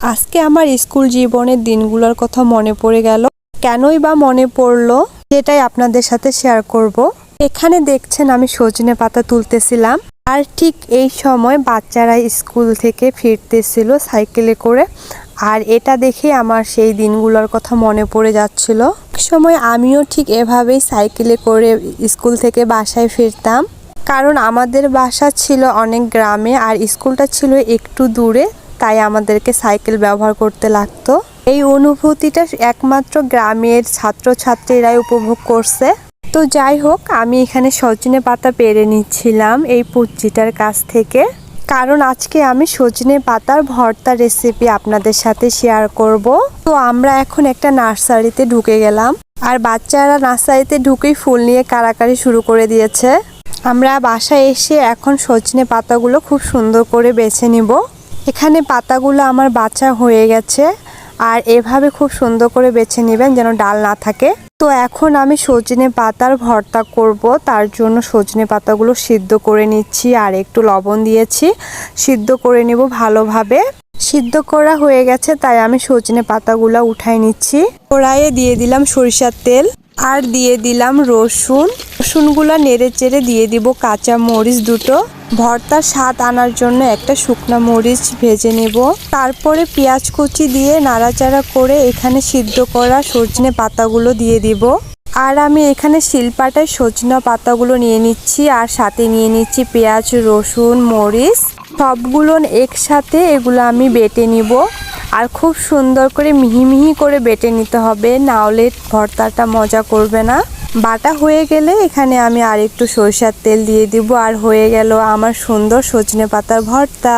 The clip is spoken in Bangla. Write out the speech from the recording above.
আজকে আমার স্কুল জীবনের দিনগুলোর কথা মনে পড়ে গেল। কেনই বা মনে পড়লো সেটাই আপনাদের সাথে শেয়ার করব। এখানে দেখছেন আমি সজনে পাতা তুলতেছিলাম, আর ঠিক এই সময় বাচ্চারা স্কুল থেকে ফিরতেছিল সাইকেলে করে, আর এটা দেখে আমার সেই দিনগুলোর কথা মনে পড়ে যাচ্ছিল। এক সময় আমিও ঠিক এভাবেই সাইকেলে করে স্কুল থেকে বাসায় ফিরতাম, কারণ আমাদের বাসা ছিল অনেক গ্রামে আর স্কুলটা ছিল একটু দূরে, তাই আমাদেরকে সাইকেল ব্যবহার করতে লাগতো। এই অনুভূতিটা একমাত্র গ্রামের ছাত্রছাত্রীরাই উপভোগ করছে। তো যাই হোক, আমি এখানে সজনে পাতা পেরে নিচ্ছিলাম এই পুচিটার কাছ থেকে, কারণ আজকে আমি সজনে পাতার ভর্তা রেসিপি আপনাদের সাথে শেয়ার করব। তো আমরা এখন একটা নার্সারিতে ঢুকে গেলাম, আর বাচ্চারা নার্সারিতে ঢুকেই ফুল নিয়ে কাড়াকাড়ি শুরু করে দিয়েছে। আমরা বাসায় এসে এখন সজনে পাতাগুলো খুব সুন্দর করে বেছে নিব। এখানে পাতাগুলো আমার বাছা হয়ে গেছে, আর এভাবে খুব সুন্দর করে বেছে নেবেন যেন ডাল না থাকে। তো এখন আমি সজনে পাতার ভর্তা করব, তার জন্য সজনে পাতাগুলো সিদ্ধ করে নিচ্ছি আর একটু লবণ দিয়েছি, সিদ্ধ করে নিব ভালোভাবে। সিদ্ধ করা হয়ে গেছে, তাই আমি সজনে পাতাগুলো উঠাই নিচ্ছি। কড়াইয়ে দিয়ে দিলাম সরিষার তেল, আর দিয়ে দিলাম রসুনগুলো নেড়ে চেড়ে দিয়ে দিব কাঁচা মরিচ দুটো। ভর্তার স্বাদ আনার জন্য একটা শুকনো মরিচ ভেজে নেব, তারপরে পেঁয়াজ কুচি দিয়ে নাড়াচাড়া করে এখানে সিদ্ধ করা সজনে পাতাগুলো দিয়ে দিব। আর আমি এখানে শিলপাটায় সজনে পাতাগুলো নিয়ে নিচ্ছি, আর সাথে নিয়ে নিচ্ছি পেঁয়াজ, রসুন, মরিচ সবগুলো একসাথে এগুলো আমি বেটে নিব। আর খুব সুন্দর করে মিহি মিহি করে বেটে নিতে হবে, না হলে ভর্তাটা মজা করবে না। বাটা হয়ে গেলে এখানে আমি আর একটু সরিষার তেল দিয়ে দিব, আর হয়ে গেল আমার সুন্দর সজনে পাতার ভর্তা।